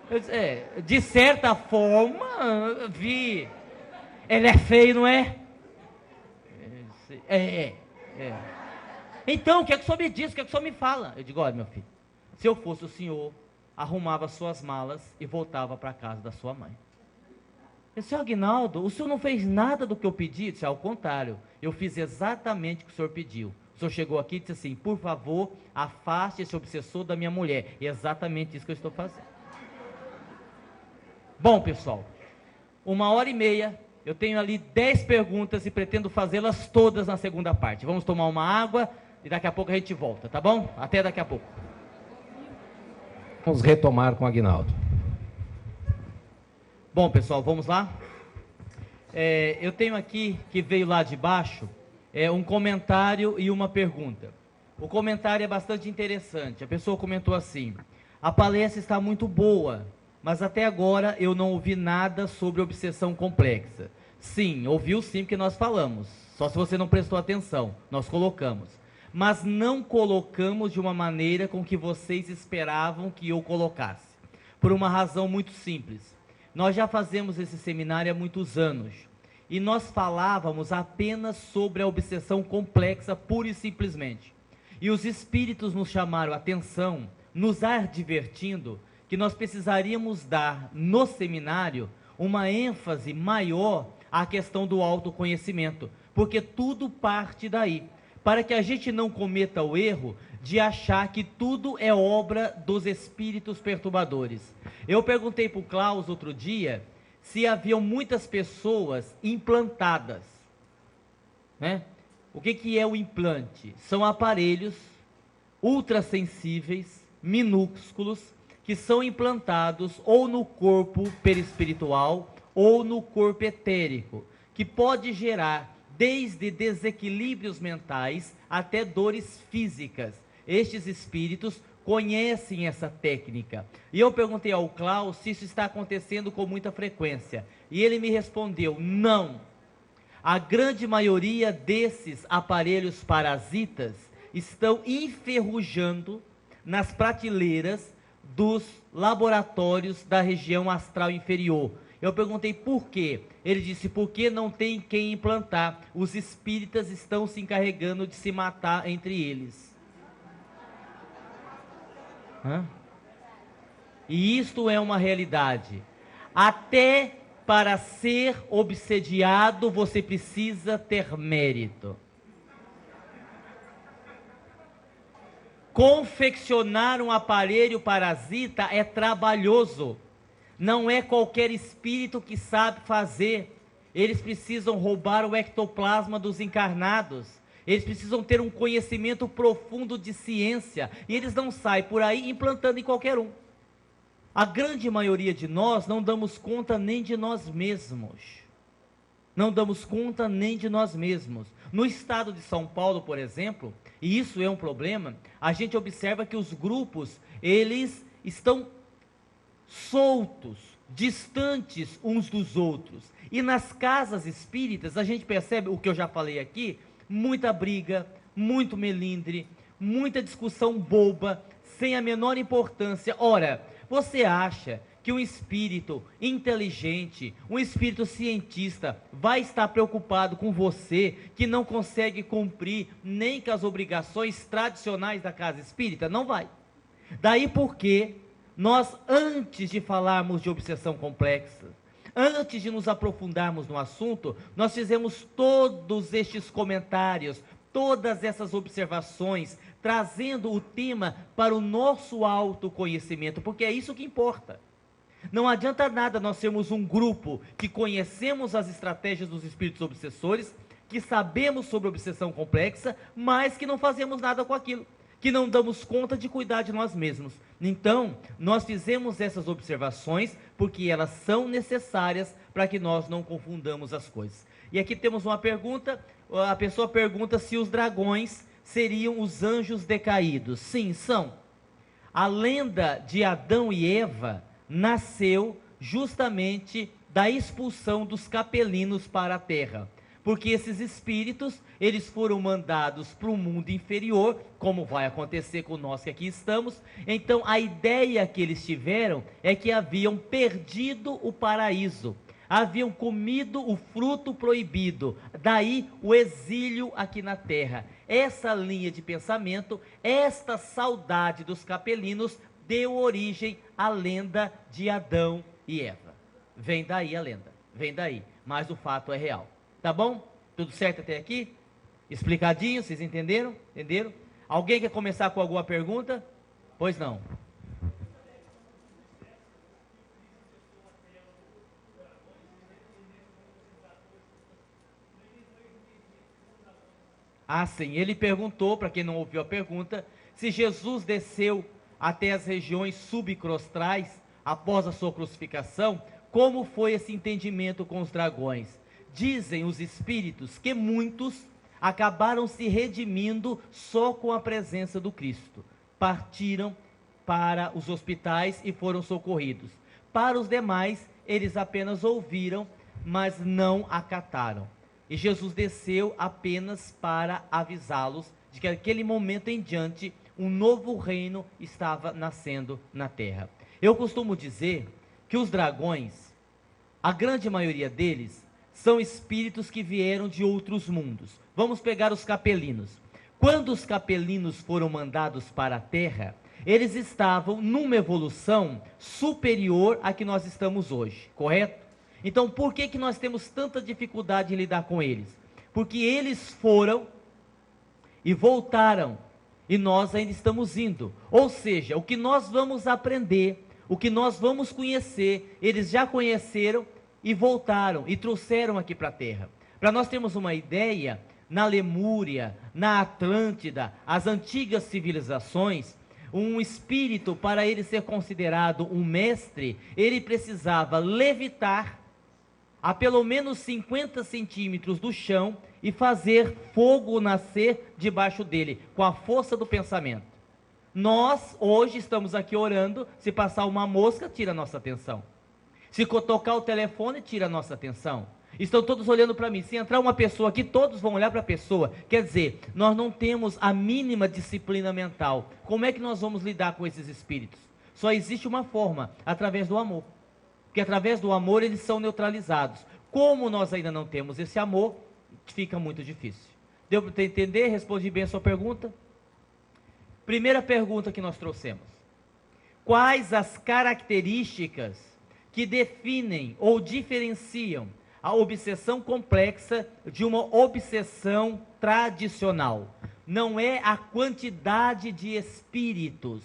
Eu disse, de certa forma, vi. Ele é feio, não é? É. Então, o que é que o senhor me diz? O que é que o senhor me fala? Eu digo, olha, meu filho, se eu fosse o senhor, arrumava suas malas e voltava para a casa da sua mãe. Eu disse, Aguinaldo, o senhor não fez nada do que eu pedi? Eu disse, ao contrário, eu fiz exatamente o que o senhor pediu. O senhor chegou aqui e disse assim, por favor, afaste esse obsessor da minha mulher. E é exatamente isso que eu estou fazendo. Bom, pessoal, 1h30, eu tenho ali 10 perguntas e pretendo fazê-las todas na segunda parte. Vamos tomar uma água e daqui a pouco a gente volta, tá bom? Até daqui a pouco. Vamos retomar com o Aguinaldo. Bom, pessoal, vamos lá? Eu tenho aqui, que veio lá de baixo, um comentário e uma pergunta. O comentário é bastante interessante. A pessoa comentou assim, a palestra está muito boa, mas até agora eu não ouvi nada sobre obsessão complexa. Sim, ouviu sim, porque nós falamos. Só se você não prestou atenção, nós colocamos. Mas não colocamos de uma maneira com que vocês esperavam que eu colocasse. Por uma razão muito simples. Nós já fazemos esse seminário há muitos anos. E nós falávamos apenas sobre a obsessão complexa, pura e simplesmente. E os espíritos nos chamaram a atenção, nos advertindo que nós precisaríamos dar no seminário uma ênfase maior à questão do autoconhecimento, porque tudo parte daí, para que a gente não cometa o erro de achar que tudo é obra dos espíritos perturbadores. Eu perguntei para o Klaus outro dia se haviam muitas pessoas implantadas, né? O que é o implante? São aparelhos ultrassensíveis, minúsculos, que são implantados ou no corpo perispiritual ou no corpo etérico, que pode gerar desde desequilíbrios mentais até dores físicas. Estes espíritos conhecem essa técnica. E eu perguntei ao Klaus se isso está acontecendo com muita frequência. E ele me respondeu, não. A grande maioria desses aparelhos parasitas estão enferrujando nas prateleiras dos laboratórios da região astral inferior. Eu perguntei por quê. Ele disse, porque não tem quem implantar. Os espíritas estão se encarregando de se matar entre eles. E isto é uma realidade. Até para ser obsediado, você precisa ter mérito. Confeccionar um aparelho parasita é trabalhoso. Não é qualquer espírito que sabe fazer. Eles precisam roubar o ectoplasma dos encarnados. Eles precisam ter um conhecimento profundo de ciência. E eles não saem por aí implantando em qualquer um. A grande maioria de nós não damos conta nem de nós mesmos. Não damos conta nem de nós mesmos. No estado de São Paulo, por exemplo, e isso é um problema, a gente observa que os grupos, eles estão soltos, distantes uns dos outros. E nas casas espíritas, a gente percebe o que eu já falei aqui, muita briga, muito melindre, muita discussão boba, sem a menor importância. Ora, você acha que um espírito inteligente, um espírito cientista, vai estar preocupado com você que não consegue cumprir nem com as obrigações tradicionais da casa espírita? Não vai. Daí porque nós, antes de falarmos de obsessão complexa, antes de nos aprofundarmos no assunto, nós fizemos todos estes comentários, todas essas observações, trazendo o tema para o nosso autoconhecimento, porque é isso que importa. Não adianta nada nós sermos um grupo que conhecemos as estratégias dos espíritos obsessores, que sabemos sobre obsessão complexa, mas que não fazemos nada com aquilo, que não damos conta de cuidar de nós mesmos. Então, nós fizemos essas observações porque elas são necessárias para que nós não confundamos as coisas. E aqui temos uma pergunta, a pessoa pergunta se os dragões seriam os anjos decaídos. Sim, são. A lenda de Adão e Eva nasceu justamente da expulsão dos capelinos para a terra, porque esses espíritos, eles foram mandados para o mundo inferior, como vai acontecer com nós que aqui estamos. Então a ideia que eles tiveram é que haviam perdido o paraíso, haviam comido o fruto proibido, daí o exílio aqui na terra. Essa linha de pensamento, esta saudade dos capelinos, deu origem à lenda de Adão e Eva. Vem daí a lenda, vem daí, mas o fato é real. Tá bom? Tudo certo até aqui? Explicadinho, vocês entenderam? Entenderam? Alguém quer começar com alguma pergunta? Pois não. Ah, sim, ele perguntou, para quem não ouviu a pergunta, se Jesus desceu até as regiões subcrostrais após a sua crucificação, como foi esse entendimento com os dragões? Dizem os espíritos que muitos acabaram se redimindo só com a presença do Cristo. Partiram para os hospitais e foram socorridos. Para os demais, eles apenas ouviram, mas não acataram. E Jesus desceu apenas para avisá-los de que naquele momento em diante, um novo reino estava nascendo na terra. Eu costumo dizer que os dragões, a grande maioria deles, são espíritos que vieram de outros mundos. Vamos pegar os capelinos. Quando os capelinos foram mandados para a terra, eles estavam numa evolução superior à que nós estamos hoje, correto? Então, por que nós temos tanta dificuldade em lidar com eles? Porque eles foram e voltaram, e nós ainda estamos indo. Ou seja, o que nós vamos aprender, o que nós vamos conhecer, eles já conheceram e voltaram e trouxeram aqui para a Terra. Para nós termos uma ideia, na Lemúria, na Atlântida, as antigas civilizações, um espírito, para ele ser considerado um mestre, ele precisava levitar a pelo menos 50 centímetros do chão e fazer fogo nascer debaixo dele, com a força do pensamento. Nós, hoje, estamos aqui orando, se passar uma mosca, tira a nossa atenção. Se tocar o telefone, tira a nossa atenção. Estão todos olhando para mim. Se entrar uma pessoa aqui, todos vão olhar para a pessoa. Quer dizer, nós não temos a mínima disciplina mental. Como é que nós vamos lidar com esses espíritos? Só existe uma forma, através do amor. Porque através do amor eles são neutralizados. Como nós ainda não temos esse amor, fica muito difícil. Deu para entender? Respondi bem a sua pergunta? Primeira pergunta que nós trouxemos. Quais as características que definem ou diferenciam a obsessão complexa de uma obsessão tradicional? Não é a quantidade de espíritos,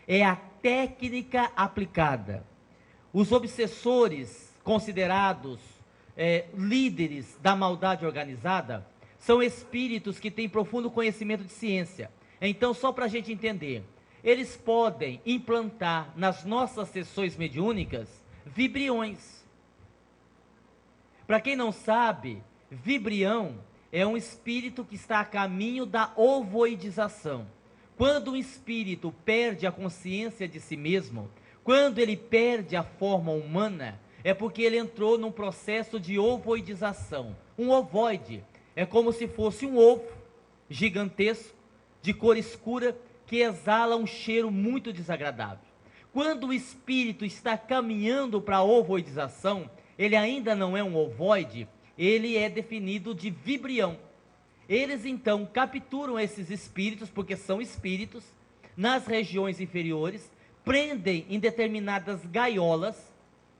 é a técnica aplicada. Os obsessores considerados líderes da maldade organizada são espíritos que têm profundo conhecimento de ciência. Então, só para a gente entender, eles podem implantar nas nossas sessões mediúnicas vibriões. Para quem não sabe, vibrião é um espírito que está a caminho da ovoidização. Quando um espírito perde a consciência de si mesmo, Quando ele perde a forma humana, é porque ele entrou num processo de ovoidização. Um ovoide é como se fosse um ovo gigantesco, de cor escura, que exala um cheiro muito desagradável. Quando o espírito está caminhando para a ovoidização, ele ainda não é um ovoide, ele é definido de vibrião. Eles então capturam esses espíritos, porque são espíritos, nas regiões inferiores, prendem em determinadas gaiolas,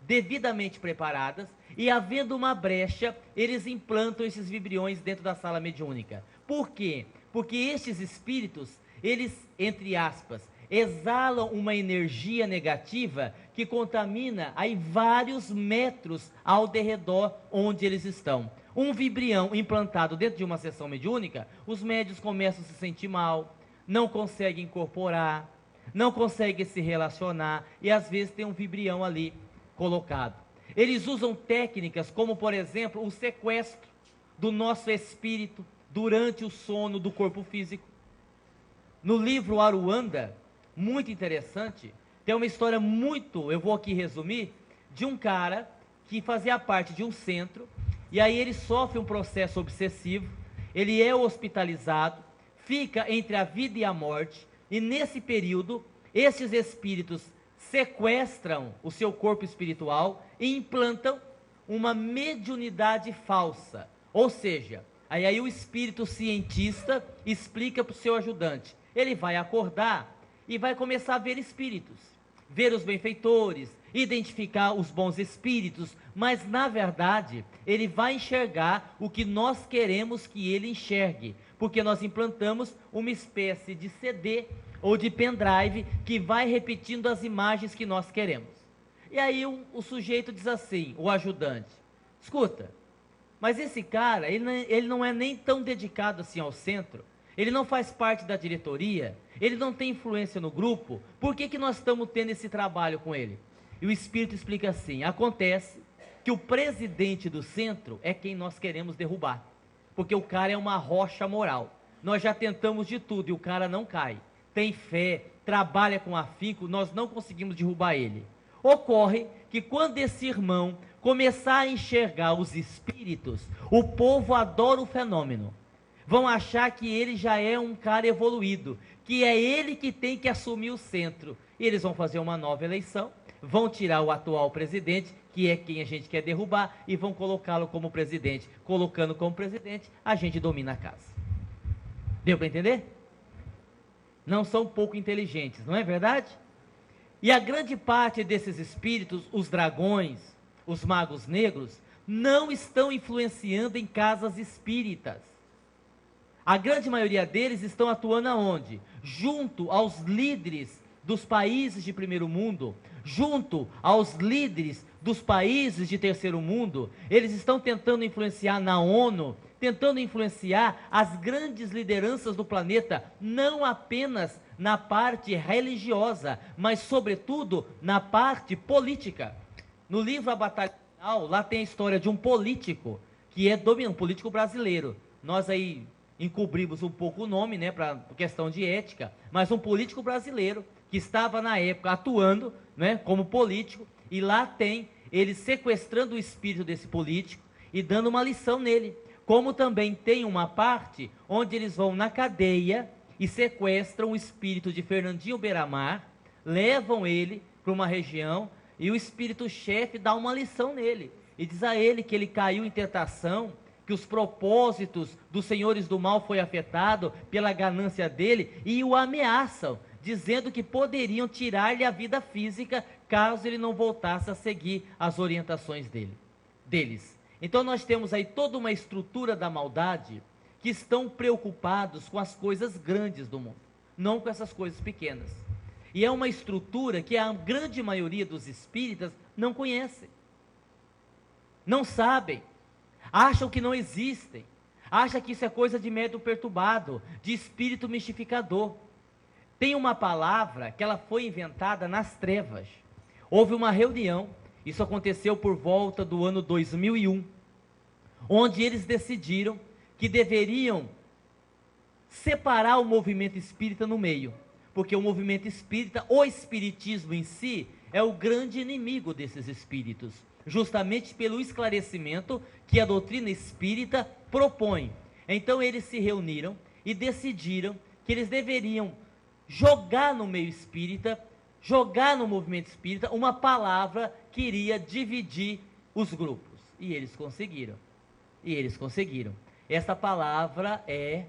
devidamente preparadas, e havendo uma brecha, eles implantam esses vibriões dentro da sala mediúnica. Por quê? Porque estes espíritos, eles, entre aspas, exalam uma energia negativa que contamina aí vários metros ao derredor onde eles estão. Um vibrião implantado dentro de uma sessão mediúnica, os médios começam a se sentir mal, não conseguem incorporar, não conseguem se relacionar, e às vezes tem um vibrião ali colocado. Eles usam técnicas como, por exemplo, o sequestro do nosso espírito durante o sono do corpo físico. No livro Aruanda, muito interessante, tem uma história muito, eu vou aqui resumir, de um cara que fazia parte de um centro, e aí ele sofre um processo obsessivo, ele é hospitalizado, fica entre a vida e a morte, e nesse período, esses espíritos sequestram o seu corpo espiritual e implantam uma mediunidade falsa. Ou seja, aí o espírito cientista explica para o seu ajudante. Ele vai acordar e vai começar a ver espíritos, ver os benfeitores, identificar os bons espíritos, mas na verdade ele vai enxergar o que nós queremos que ele enxergue, porque nós implantamos uma espécie de CD ou de pendrive que vai repetindo as imagens que nós queremos. E aí o sujeito diz assim, o ajudante, escuta, mas esse cara, ele não é nem tão dedicado assim ao centro, ele não faz parte da diretoria, ele não tem influência no grupo, por que nós estamos tendo esse trabalho com ele? E o espírito explica assim, acontece que o presidente do centro é quem nós queremos derrubar, porque o cara é uma rocha moral, nós já tentamos de tudo e o cara não cai, tem fé, trabalha com afinco, nós não conseguimos derrubar ele. Ocorre que quando esse irmão começar a enxergar os espíritos, o povo adora o fenômeno, vão achar que ele já é um cara evoluído, que é ele que tem que assumir o centro. E eles vão fazer uma nova eleição, vão tirar o atual presidente, que é quem a gente quer derrubar, e vão colocá-lo como presidente. Colocando como presidente, a gente domina a casa. Deu para entender? Não são pouco inteligentes, não é verdade? E a grande parte desses espíritos, os dragões, os magos negros, não estão influenciando em casas espíritas. A grande maioria deles estão atuando aonde? Junto aos líderes dos países de primeiro mundo, junto aos líderes dos países de terceiro mundo, eles estão tentando influenciar na ONU, tentando influenciar as grandes lideranças do planeta, não apenas na parte religiosa, mas sobretudo na parte política. No livro A Batalha Final, lá tem a história de um político, que é dominante, um político brasileiro. Nós aí encobrimos um pouco o nome, né, por questão de ética, mas um político brasileiro que estava na época atuando, né, como político, e lá tem ele sequestrando o espírito desse político e dando uma lição nele, como também tem uma parte onde eles vão na cadeia e sequestram o espírito de Fernandinho Beiramar, levam ele para uma região e o espírito-chefe dá uma lição nele e diz a ele que ele caiu em tentação, que os propósitos dos senhores do mal foi afetado pela ganância dele e o ameaçam, dizendo que poderiam tirar-lhe a vida física caso ele não voltasse a seguir as orientações deles. Então nós temos aí toda uma estrutura da maldade que estão preocupados com as coisas grandes do mundo, não com essas coisas pequenas. E é uma estrutura que a grande maioria dos espíritas não conhece, não sabem, acham que não existem, acham que isso é coisa de médium perturbado, de espírito mistificador. Tem uma palavra que ela foi inventada nas trevas. Houve uma reunião, isso aconteceu por volta do ano 2001, onde eles decidiram que deveriam separar o movimento espírita no meio, porque o movimento espírita, o espiritismo em si, é o grande inimigo desses espíritos, justamente pelo esclarecimento que a doutrina espírita propõe. Então eles se reuniram e decidiram que eles deveriam jogar no meio espírita, jogar no movimento espírita, uma palavra que iria dividir os grupos. E eles conseguiram. Essa palavra é,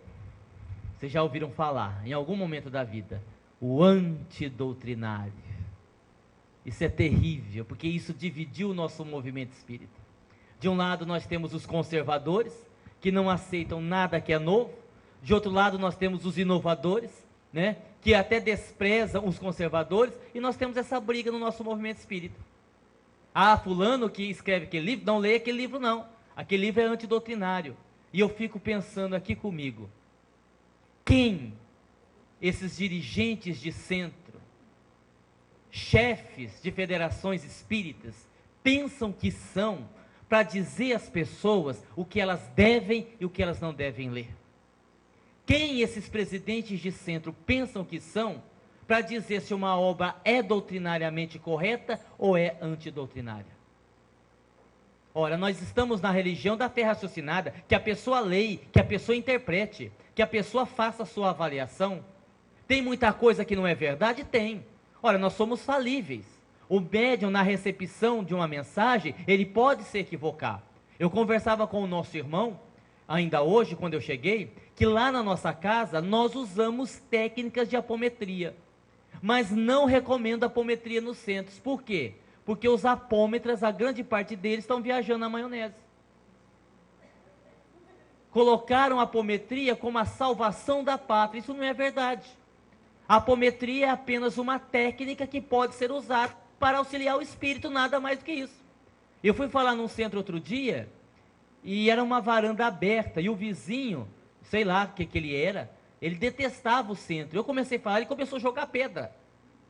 vocês já ouviram falar, em algum momento da vida, o antidoutrinário. Isso é terrível, porque isso dividiu o nosso movimento espírita. De um lado nós temos os conservadores, que não aceitam nada que é novo. De outro lado nós temos os inovadores, né, que até desprezam os conservadores, e nós temos essa briga no nosso movimento espírita. Ah, fulano que escreve aquele livro, não leia aquele livro não, aquele livro é antidoutrinário. E eu fico pensando aqui comigo, quem esses dirigentes de centro, chefes de federações espíritas, pensam que são para dizer às pessoas o que elas devem e o que elas não devem ler? Quem esses presidentes de centro pensam que são para dizer se uma obra é doutrinariamente correta ou é antidoutrinária? Ora, nós estamos na religião da fé raciocinada, que a pessoa leia, que a pessoa interprete, que a pessoa faça a sua avaliação. Tem muita coisa que não é verdade? Tem. Ora, nós somos falíveis. O médium, na recepção de uma mensagem, ele pode se equivocar. Eu conversava com o nosso irmão, ainda hoje, quando eu cheguei, que lá na nossa casa, nós usamos técnicas de apometria, mas não recomendo apometria nos centros. Por quê? Porque os apômetras, a grande parte deles, estão viajando na maionese. Colocaram a apometria como a salvação da pátria. Isso não é verdade. A apometria é apenas uma técnica que pode ser usada para auxiliar o espírito, nada mais do que isso. Eu fui falar num centro outro dia, e era uma varanda aberta, e o vizinho, sei lá o que ele era, ele detestava o centro. Eu comecei a falar, ele começou a jogar pedra.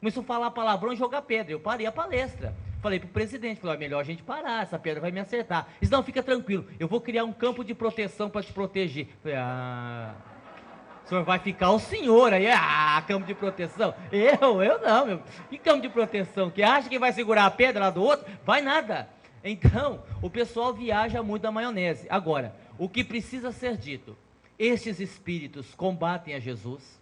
Começou a falar palavrão e jogar pedra. Eu parei a palestra. Falei para o presidente, falei, melhor a gente parar, essa pedra vai me acertar. Ele disse, não, fica tranquilo, eu vou criar um campo de proteção para te proteger. Falei, o senhor vai ficar o senhor aí, campo de proteção. Eu não, meu. Que campo de proteção? Que acha que vai segurar a pedra lá do outro? Vai nada. Então, o pessoal viaja muito na maionese. Agora, o que precisa ser dito, estes espíritos combatem a Jesus.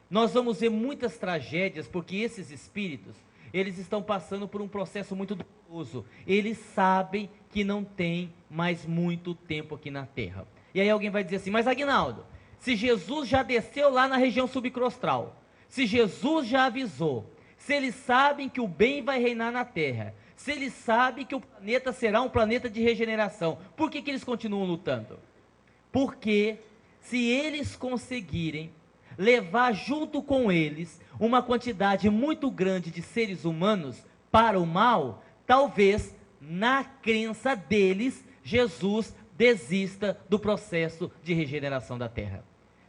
Nós vamos ver muitas tragédias, porque esses espíritos, eles estão passando por um processo muito doloroso. Eles sabem que não tem mais muito tempo aqui na Terra. E aí alguém vai dizer assim, mas Aguinaldo, se Jesus já desceu lá na região subcrostral, se Jesus já avisou, se eles sabem que o bem vai reinar na Terra, se eles sabem que o planeta será um planeta de regeneração, por que eles continuam lutando? Porque se eles conseguirem levar junto com eles uma quantidade muito grande de seres humanos para o mal, talvez, na crença deles, Jesus desista do processo de regeneração da Terra.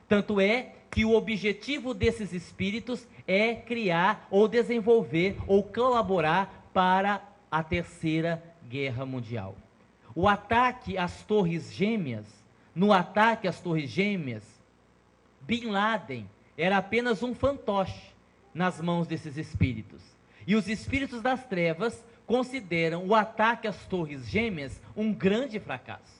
Tanto é que o objetivo desses espíritos é criar ou desenvolver ou colaborar para a Terceira Guerra Mundial. O ataque às Torres Gêmeas, no ataque às Torres Gêmeas, Bin Laden era apenas um fantoche nas mãos desses espíritos. E os espíritos das trevas consideram o ataque às Torres Gêmeas um grande fracasso,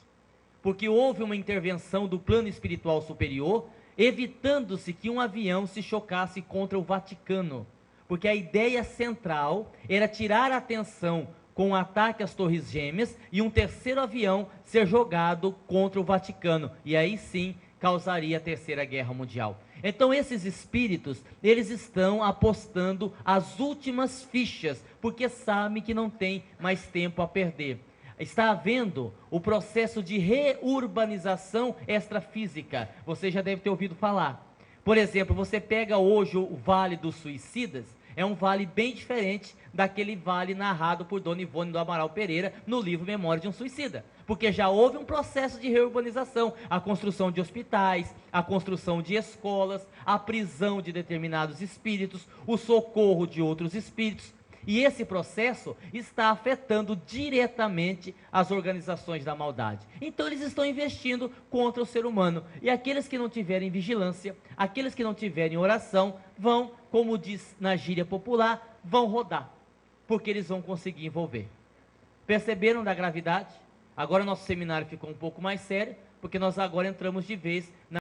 porque houve uma intervenção do plano espiritual superior, evitando-se que um avião se chocasse contra o Vaticano, porque a ideia central era tirar a atenção com o ataque às Torres Gêmeas e um terceiro avião ser jogado contra o Vaticano, e aí sim causaria a Terceira Guerra Mundial. Então esses espíritos, eles estão apostando as últimas fichas, porque sabem que não tem mais tempo a perder. Está havendo o processo de reurbanização extrafísica, você já deve ter ouvido falar. Por exemplo, você pega hoje o Vale dos Suicidas, é um vale bem diferente daquele vale narrado por Dona Ivone do Amaral Pereira no livro Memória de um Suicida, porque já houve um processo de reurbanização, a construção de hospitais, a construção de escolas, a prisão de determinados espíritos, o socorro de outros espíritos, e esse processo está afetando diretamente as organizações da maldade. Então eles estão investindo contra o ser humano, e aqueles que não tiverem vigilância, aqueles que não tiverem oração, vão, como diz na gíria popular, vão rodar. porque eles vão conseguir envolver. Perceberam da gravidade? Agora nosso seminário ficou um pouco mais sério, porque nós agora entramos de vez na